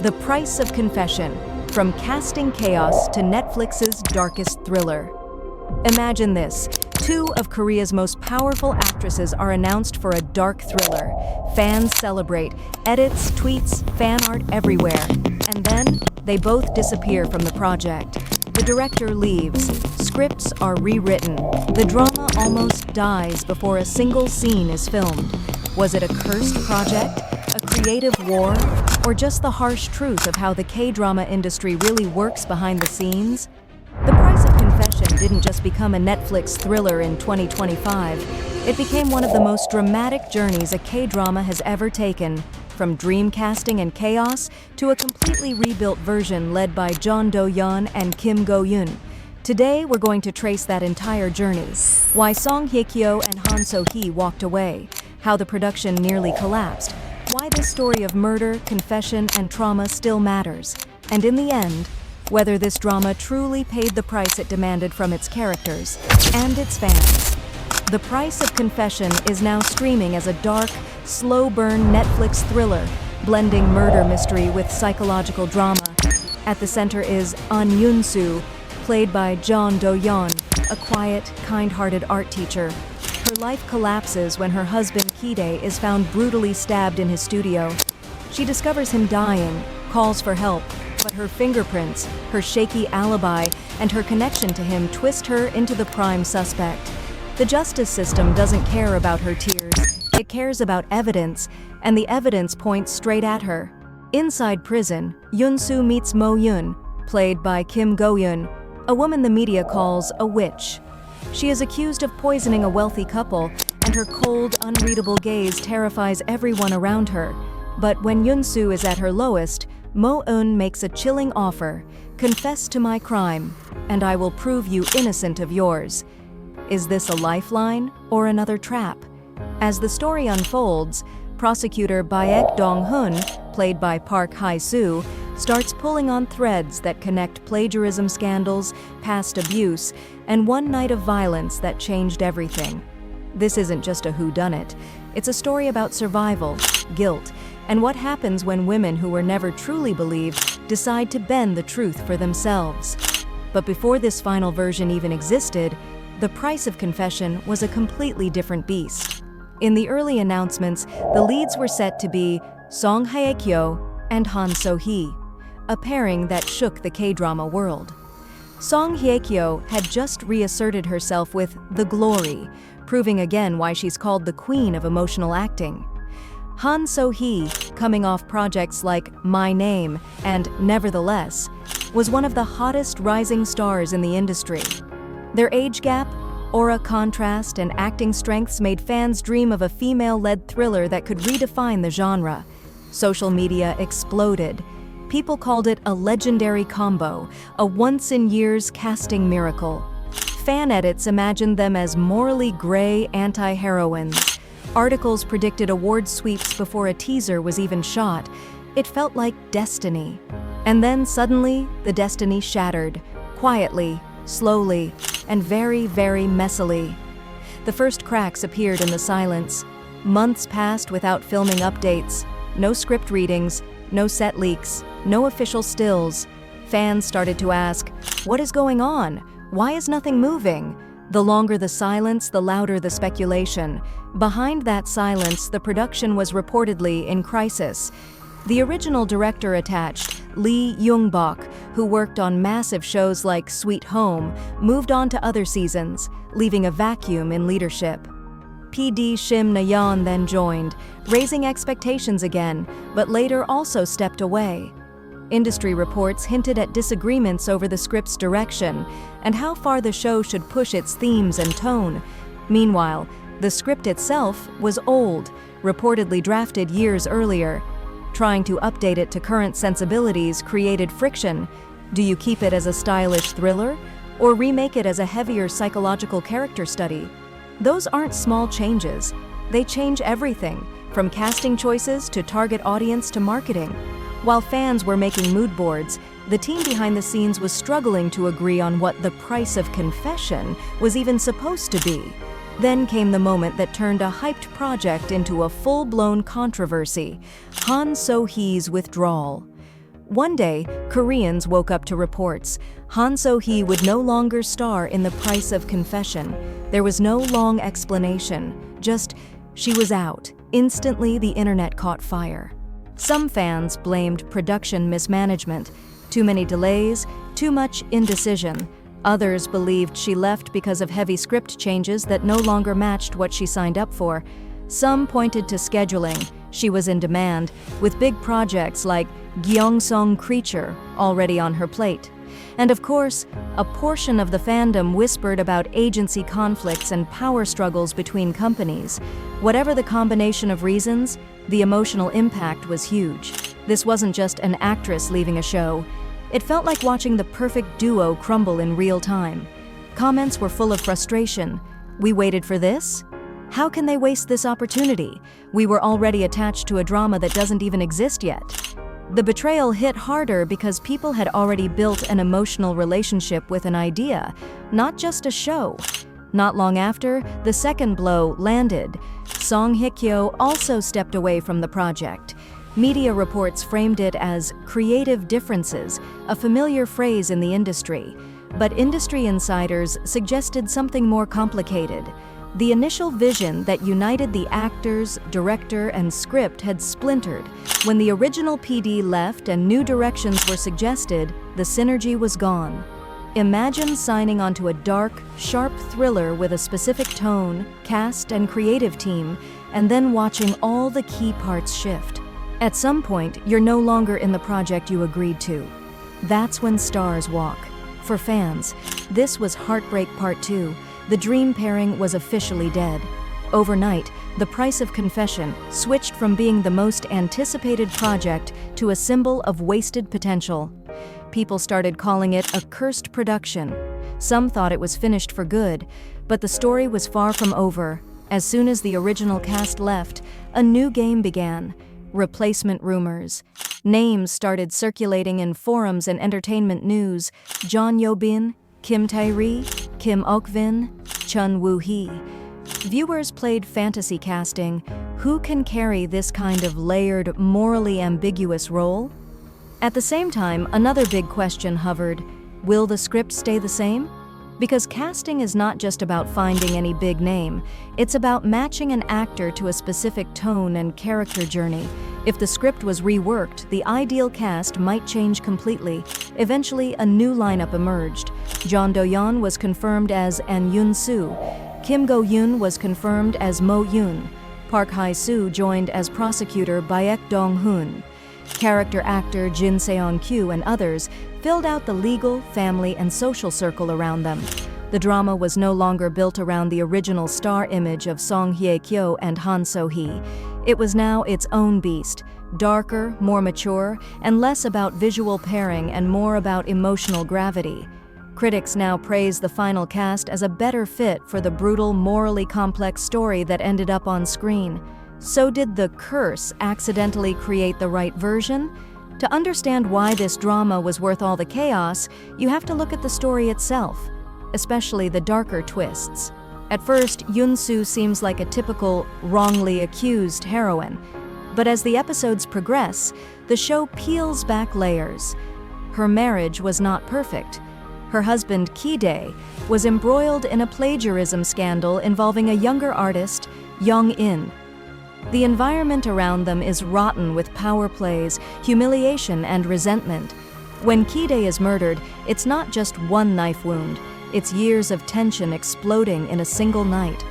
The Price of Confession, from casting chaos to Netflix's darkest thriller. Imagine this. Two of Korea's most powerful actresses are announced for a dark thriller. Fans celebrate, edits, tweets, fan art everywhere. And then, they both disappear from the project. The director leaves. Scripts are rewritten. The drama almost dies before a single scene is filmed. Was it a cursed project? A creative war? Or just the harsh truth of how the K-drama industry really works behind the scenes? The Price of Confession didn't just become a Netflix thriller in 2025. It became one of the most dramatic journeys a K-drama has ever taken, from dream casting and chaos to a completely rebuilt version led by Jeon Do-yeon and Kim Go-eun. Today, we're going to trace that entire journey. Why Song Hye-kyo and Han So-hee walked away, how the production nearly collapsed, why this story of murder, confession, and trauma still matters, and in the end, whether this drama truly paid the price it demanded from its characters and its fans. The Price of Confession is now streaming as a dark, slow-burn Netflix thriller, blending murder mystery with psychological drama. At the center is Yeon-soo, played by Jeon Do-yeon, a quiet, kind-hearted art teacher. Her life collapses when her husband Ki-dae is found brutally stabbed in his studio. She discovers him dying, calls for help, but her fingerprints, her shaky alibi, and her connection to him twist her into the prime suspect. The justice system doesn't care about her tears. It cares about evidence, and the evidence points straight at her. Inside prison, Yeon-soo meets Mo-yoon, played by Kim Go-eun, a woman the media calls a witch. She is accused of poisoning a wealthy couple, and her cold, unreadable gaze terrifies everyone around her. But when Yeon-soo is at her lowest, Mo-eun makes a chilling offer: confess to my crime, and I will prove you innocent of yours. Is this a lifeline or another trap? As the story unfolds, prosecutor Baek Dong-hoon, played by Park Hae-soo, starts pulling on threads that connect plagiarism scandals, past abuse, and one night of violence that changed everything. This isn't just a whodunit. It's a story about survival, guilt, and what happens when women who were never truly believed decide to bend the truth for themselves. But before this final version even existed, The Price of Confession was a completely different beast. In the early announcements, the leads were set to be Song Hye-kyo and Han So-hee, a pairing that shook the K-drama world. Song Hye-kyo had just reasserted herself with The Glory, proving again why she's called the queen of emotional acting. Han So-hee, coming off projects like My Name and Nevertheless, was one of the hottest rising stars in the industry. Their age gap, aura contrast, and acting strengths made fans dream of a female-led thriller that could redefine the genre. Social media exploded. People called it a legendary combo, a once-in-years casting miracle. Fan edits imagined them as morally gray anti-heroines. Articles predicted award sweeps before a teaser was even shot. It felt like destiny. And then suddenly, the destiny shattered, quietly, slowly, and very, very messily. The first cracks appeared in the silence. Months passed without filming updates. No script readings, no set leaks, no official stills. Fans started to ask, what is going on? Why is nothing moving? The longer the silence, the louder the speculation. Behind that silence, the production was reportedly in crisis. The original director attached, Lee Young-bok, who worked on massive shows like Sweet Home, moved on to other seasons, leaving a vacuum in leadership. PD Shim Na-yeon then joined, raising expectations again, but later also stepped away. Industry reports hinted at disagreements over the script's direction and how far the show should push its themes and tone. Meanwhile, the script itself was old, reportedly drafted years earlier. Trying to update it to current sensibilities created friction. Do you keep it as a stylish thriller, or remake it as a heavier psychological character study? Those aren't small changes. They change everything, from casting choices to target audience to marketing. While fans were making mood boards, the team behind the scenes was struggling to agree on what The Price of Confession was even supposed to be. Then came the moment that turned a hyped project into a full-blown controversy: Han So-hee's withdrawal. One day, Koreans woke up to reports. So-hee would no longer star in The Price of Confession. There was no long explanation, just she was out. Instantly, the internet caught fire. Some fans blamed production mismanagement, too many delays, too much indecision. Others believed she left because of heavy script changes that no longer matched what she signed up for. Some pointed to scheduling. She was in demand, with big projects like Gyeongsong Creature already on her plate. And of course, a portion of the fandom whispered about agency conflicts and power struggles between companies. Whatever the combination of reasons, the emotional impact was huge. This wasn't just an actress leaving a show. It felt like watching the perfect duo crumble in real time. Comments were full of frustration. We waited for this? How can they waste this opportunity? We were already attached to a drama that doesn't even exist yet. The betrayal hit harder because people had already built an emotional relationship with an idea, not just a show. Not long after, the second blow landed. Song Hye-kyo also stepped away from the project. Media reports framed it as creative differences, a familiar phrase in the industry. But industry insiders suggested something more complicated. The initial vision that united the actors, director, and script had splintered. When the original PD left and new directions were suggested, the synergy was gone. Imagine signing onto a dark, sharp thriller with a specific tone, cast, and creative team, and then watching all the key parts shift. At some point, you're no longer in the project you agreed to. That's when stars walk. For fans, this was Heartbreak Part 2. The dream pairing was officially dead. Overnight, The Price of Confession switched from being the most anticipated project to a symbol of wasted potential. People started calling it a cursed production. Some thought it was finished for good, but the story was far from over. As soon as the original cast left, a new game began. Replacement rumors. Names started circulating in forums and entertainment news. Jeon Yo-bin, Kim Tae-ri, Kim Ok-vin, Chun Woo-hee. Viewers played fantasy casting. Who can carry this kind of layered, morally ambiguous role? At the same time, another big question hovered. Will the script stay the same? Because casting is not just about finding any big name. It's about matching an actor to a specific tone and character journey. If the script was reworked, the ideal cast might change completely. Eventually, a new lineup emerged. Do-yeon was confirmed as An Yoon-soo. Kim Go-eun was confirmed as Mo-yoon. Park Hae-soo joined as prosecutor Baek Dong-hoon. Character actor Jin Seon-kyu and others filled out the legal, family, and social circle around them. The drama was no longer built around the original star image of Song Hye-kyo and Han So-hee. It was now its own beast, darker, more mature, and less about visual pairing and more about emotional gravity. Critics now praise the final cast as a better fit for the brutal, morally complex story that ended up on screen. So did the curse accidentally create the right version? To understand why this drama was worth all the chaos, you have to look at the story itself, especially the darker twists. At first, Yoon-soo seems like a typical, wrongly accused heroine. But as the episodes progress, the show peels back layers. Her marriage was not perfect. Her husband, Ki-dae, was embroiled in a plagiarism scandal involving a younger artist, Young-in. The environment around them is rotten with power plays, humiliation, and resentment. When Ki-dae is murdered, it's not just one knife wound. It's years of tension exploding in a single night.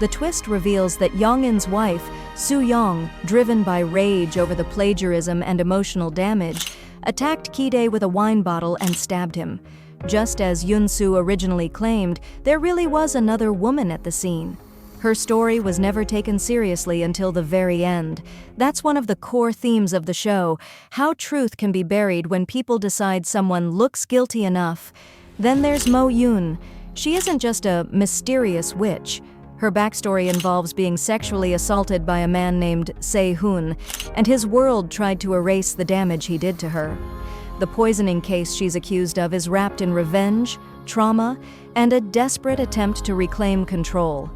The twist reveals that Young-in's wife, Soo-young, driven by rage over the plagiarism and emotional damage, attacked Ki-dae with a wine bottle and stabbed him. Just as Yoon-soo originally claimed, there really was another woman at the scene. Her story was never taken seriously until the very end. That's one of the core themes of the show, how truth can be buried when people decide someone looks guilty enough. Then there's Mo-yoon. She isn't just a mysterious witch. Her backstory involves being sexually assaulted by a man named Se-hoon, and his world tried to erase the damage he did to her. The poisoning case she's accused of is wrapped in revenge, trauma, and a desperate attempt to reclaim control.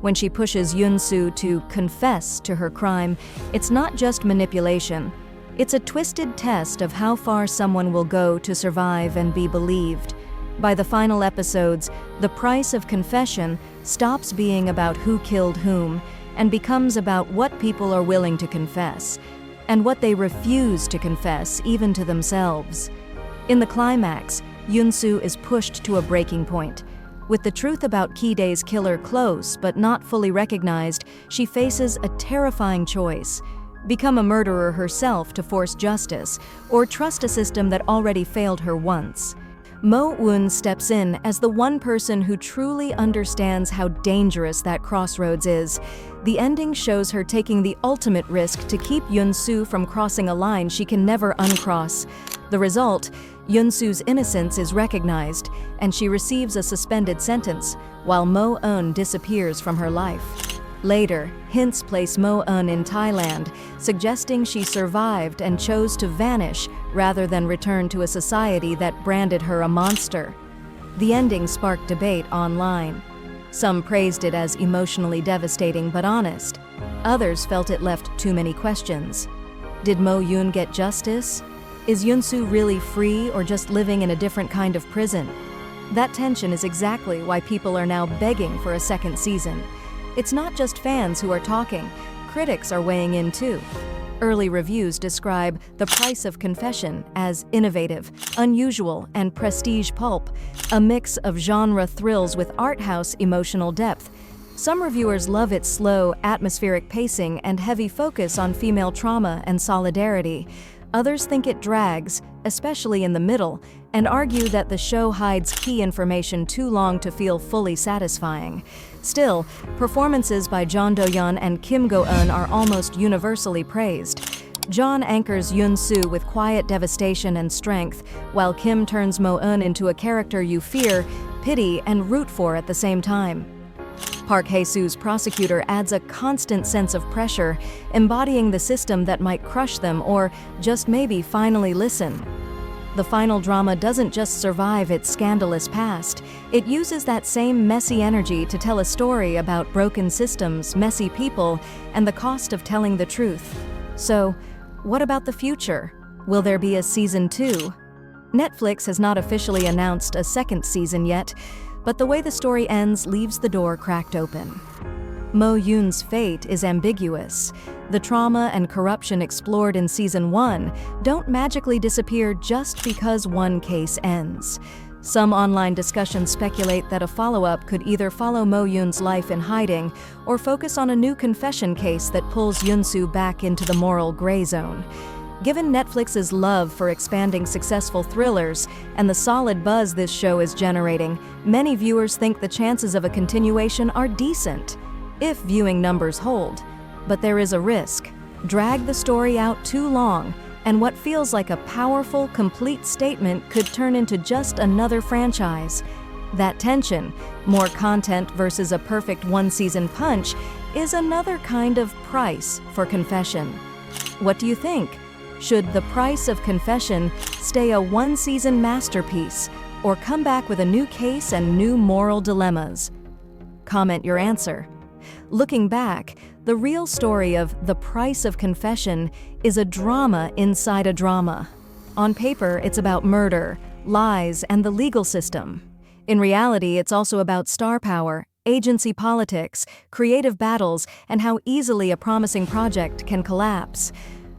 When she pushes Yoon-soo to confess to her crime, it's not just manipulation. It's a twisted test of how far someone will go to survive and be believed. By the final episodes, the price of confession stops being about who killed whom and becomes about what people are willing to confess, and what they refuse to confess even to themselves. In the climax, Yoon-soo is pushed to a breaking point. With the truth about Ki-dae's killer close but not fully recognized, she faces a terrifying choice: become a murderer herself to force justice, or trust a system that already failed her once. Mo-eun steps in as the one person who truly understands how dangerous that crossroads is. The ending shows her taking the ultimate risk to keep Yoon-soo from crossing a line she can never uncross. The result: Yoon-soo's innocence is recognized, and she receives a suspended sentence, while Mo-eun disappears from her life. Later, hints place Mo-eun in Thailand, suggesting she survived and chose to vanish rather than return to a society that branded her a monster. The ending sparked debate online. Some praised it as emotionally devastating but honest. Others felt it left too many questions. Did Mo-eun get justice? Is Yoon-soo really free or just living in a different kind of prison? That tension is exactly why people are now begging for a second season. It's not just fans who are talking, critics are weighing in too. Early reviews describe The Price of Confession as innovative, unusual, and prestige pulp, a mix of genre thrills with art house emotional depth. Some reviewers love its slow, atmospheric pacing and heavy focus on female trauma and solidarity. Others think it drags, especially in the middle, and argue that the show hides key information too long to feel fully satisfying. Still, performances by Do-yeon and Kim Go-eun are almost universally praised. Jeon anchors Yoon-soo with quiet devastation and strength, while Kim turns Mo-eun into a character you fear, pity, and root for at the same time. Park Hae-soo's prosecutor adds a constant sense of pressure, embodying the system that might crush them or just maybe finally listen. The final drama doesn't just survive its scandalous past, it uses that same messy energy to tell a story about broken systems, messy people, and the cost of telling the truth. So, what about the future? Will there be a season 2? Netflix has not officially announced a second season yet, but the way the story ends leaves the door cracked open. Mo-eun's fate is ambiguous. The trauma and corruption explored in Season 1 don't magically disappear just because one case ends. Some online discussions speculate that a follow-up could either follow Mo-eun's life in hiding or focus on a new confession case that pulls Yoon-soo back into the moral gray zone. Given Netflix's love for expanding successful thrillers and the solid buzz this show is generating, many viewers think the chances of a continuation are decent, if viewing numbers hold. But there is a risk. Drag the story out too long, and what feels like a powerful, complete statement could turn into just another franchise. That tension, more content versus a perfect one-season punch, is another kind of price for confession. What do you think? Should The Price of Confession stay a one-season masterpiece, or come back with a new case and new moral dilemmas? Comment your answer. Looking back, the real story of The Price of Confession is a drama inside a drama. On paper, it's about murder, lies, and the legal system. In reality, it's also about star power, agency politics, creative battles, and how easily a promising project can collapse.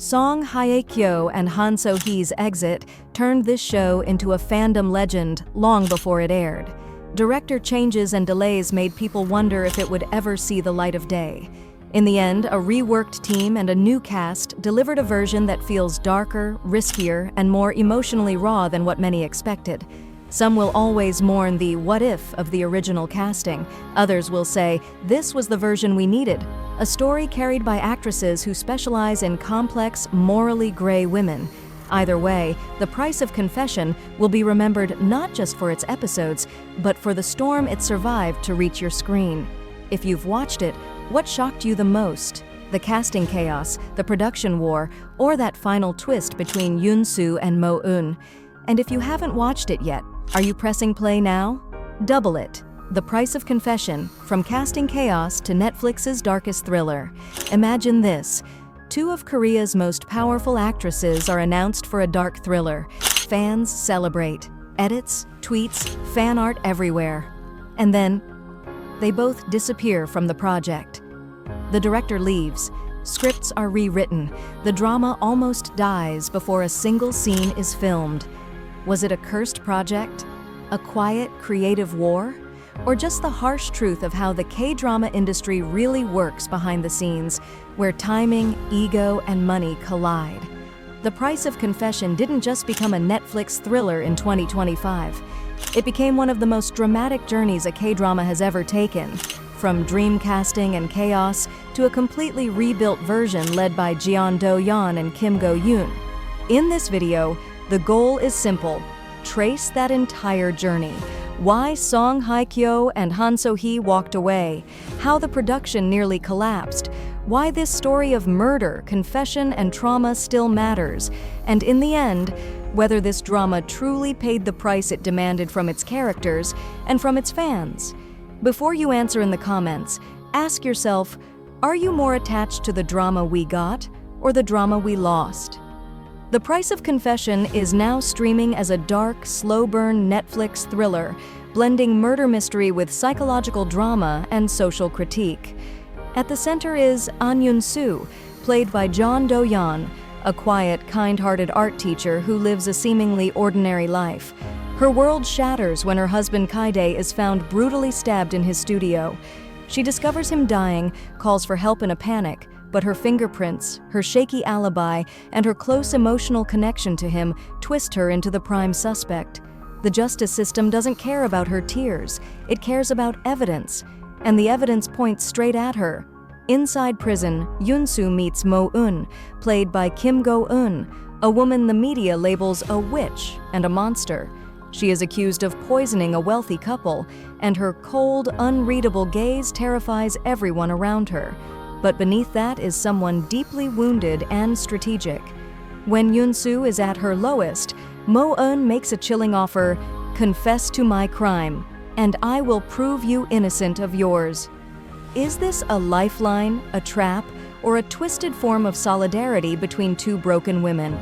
Song Hye-kyo and Han So-hee's exit turned this show into a fandom legend long before it aired. Director changes and delays made people wonder if it would ever see the light of day. In the end, a reworked team and a new cast delivered a version that feels darker, riskier, and more emotionally raw than what many expected. Some will always mourn the what if of the original casting. Others will say, this was the version we needed. A story carried by actresses who specialize in complex, morally gray women. Either way, The Price of Confession will be remembered not just for its episodes, but for the storm it survived to reach your screen. If you've watched it, what shocked you the most? The casting chaos, the production war, or that final twist between Yoon-soo and Mo-eun? And if you haven't watched it yet, are you pressing play now? Double it. The Price of Confession, from casting chaos to Netflix's darkest thriller. Imagine this. Two of Korea's most powerful actresses are announced for a dark thriller. Fans celebrate. Edits, tweets, fan art everywhere. And then, they both disappear from the project. The director leaves. Scripts are rewritten. The drama almost dies before a single scene is filmed. Was it a cursed project? A quiet, creative war? Or just the harsh truth of how the K-drama industry really works behind the scenes, where timing, ego, and money collide? The Price of Confession didn't just become a Netflix thriller in 2025. It became one of the most dramatic journeys a K-drama has ever taken, from dream casting and chaos to a completely rebuilt version led by Jeon Do-yeon and Kim Go-eun. In this video, the goal is simple: trace that entire journey. Why Song Hae-soo and So-hee walked away, how the production nearly collapsed, why this story of murder, confession, and trauma still matters, and in the end, whether this drama truly paid the price it demanded from its characters and from its fans. Before you answer in the comments, ask yourself, are you more attached to the drama we got or the drama we lost? The Price of Confession is now streaming as a dark, slow-burn Netflix thriller, blending murder mystery with psychological drama and social critique. At the center is Hae-soo, played by Jeon Do-yeon, a quiet, kind-hearted art teacher who lives a seemingly ordinary life. Her world shatters when her husband Kaide is found brutally stabbed in his studio. She discovers him dying, calls for help in a panic, but her fingerprints, her shaky alibi, and her close emotional connection to him twist her into the prime suspect. The justice system doesn't care about her tears, it cares about evidence, and the evidence points straight at her. Inside prison, Yoon-soo meets Mo-eun, played by Kim Go-eun, a woman the media labels a witch and a monster. She is accused of poisoning a wealthy couple, and her cold, unreadable gaze terrifies everyone around her. But beneath that is someone deeply wounded and strategic. When Yoon-soo is at her lowest, Mo-eun makes a chilling offer: confess to my crime, and I will prove you innocent of yours. Is this a lifeline, a trap, or a twisted form of solidarity between two broken women?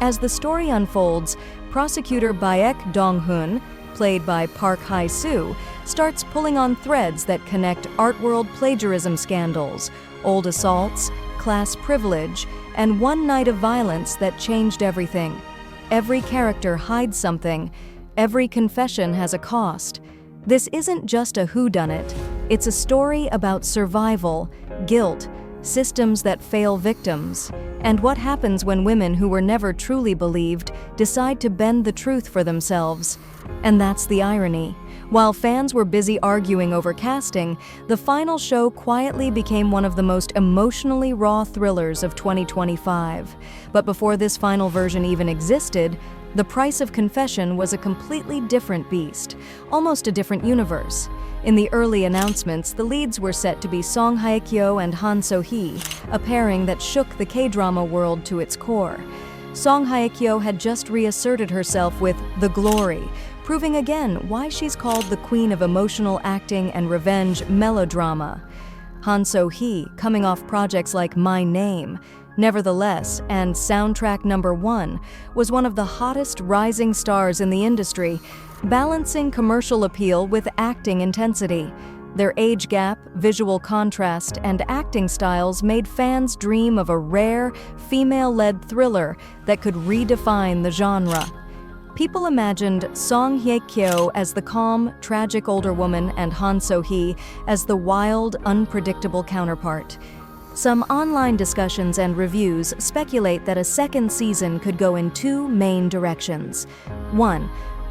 As the story unfolds, prosecutor Baek Dong-hoon, played by Park Hae-soo, starts pulling on threads that connect art world plagiarism scandals, old assaults, class privilege, and one night of violence that changed everything. Every character hides something. Every confession has a cost. This isn't just a whodunit. It's a story about survival, guilt, systems that fail victims, and what happens when women who were never truly believed decide to bend the truth for themselves. And that's the irony. While fans were busy arguing over casting, the final show quietly became one of the most emotionally raw thrillers of 2025. But before this final version even existed, The Price of Confession was a completely different beast, almost a different universe. In the early announcements, the leads were set to be Song Hae-soo and So-hee, a pairing that shook the K-drama world to its core. Song Hae-soo had just reasserted herself with The Glory, proving again why she's called the queen of emotional acting and revenge melodrama. So-hee, coming off projects like My Name, Nevertheless, and Soundtrack #1, was one of the hottest rising stars in the industry, balancing commercial appeal with acting intensity. Their age gap, visual contrast, and acting styles made fans dream of a rare, female-led thriller that could redefine the genre. People imagined Song Hae-soo as the calm, tragic older woman and So-hee as the wild, unpredictable counterpart. Some online discussions and reviews speculate that a second season could go in two main directions. 1.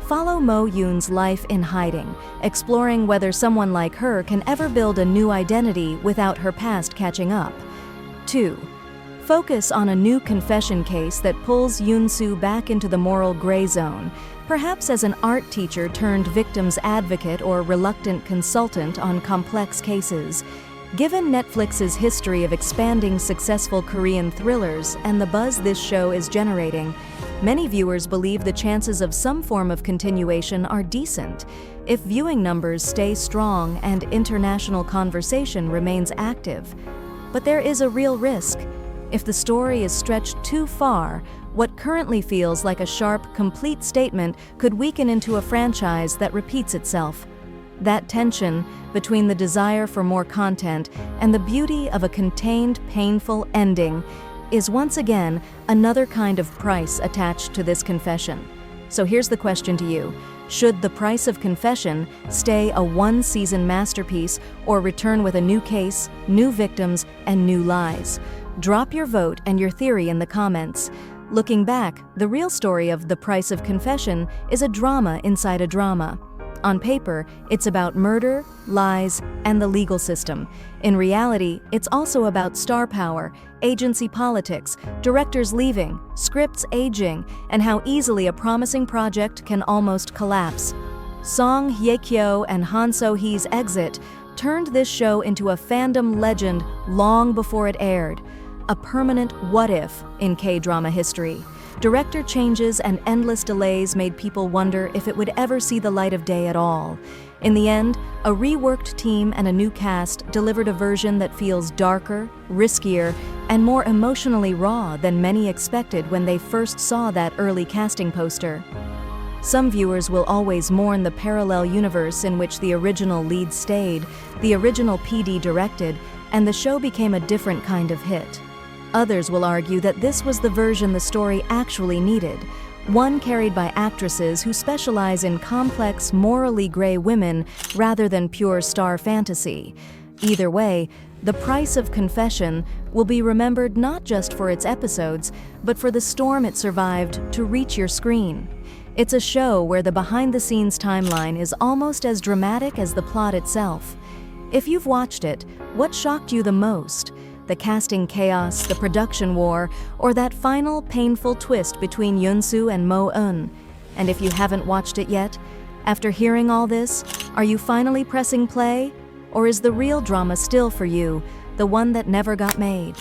Follow Mo-eun's life in hiding, exploring whether someone like her can ever build a new identity without her past catching up. 2. Focus on a new confession case that pulls Yoon-soo back into the moral gray zone, perhaps as an art teacher turned victim's advocate or reluctant consultant on complex cases. Given Netflix's history of expanding successful Korean thrillers and the buzz this show is generating, many viewers believe the chances of some form of continuation are decent if viewing numbers stay strong and international conversation remains active. But there is a real risk. If the story is stretched too far, what currently feels like a sharp, complete statement could weaken into a franchise that repeats itself. That tension between the desire for more content and the beauty of a contained, painful ending is once again another kind of price attached to this confession. So here's the question to you. Should The Price of Confession stay a one-season masterpiece or return with a new case, new victims, and new lies? Drop your vote and your theory in the comments. Looking back, the real story of The Price of Confession is a drama inside a drama. On paper, it's about murder, lies, and the legal system. In reality, it's also about star power, agency politics, directors leaving, scripts aging, and how easily a promising project can almost collapse. Song Hye-kyo and Han So-hee's exit turned this show into a fandom legend long before it aired. A permanent what-if in K-drama history. Director changes and endless delays made people wonder if it would ever see the light of day at all. In the end, a reworked team and a new cast delivered a version that feels darker, riskier, and more emotionally raw than many expected when they first saw that early casting poster. Some viewers will always mourn the parallel universe in which the original lead stayed, the original PD directed, and the show became a different kind of hit. Others will argue that this was the version the story actually needed, one carried by actresses who specialize in complex, morally gray women rather than pure star fantasy. Either way, The Price of Confession will be remembered not just for its episodes, but for the storm it survived to reach your screen. It's a show where the behind-the-scenes timeline is almost as dramatic as the plot itself. If you've watched it, what shocked you the most? The casting chaos, the production war, or that final painful twist between Yeon-soo and Mo-eun? And if you haven't watched it yet, after hearing all this, are you finally pressing play? Or is the real drama still for you, the one that never got made?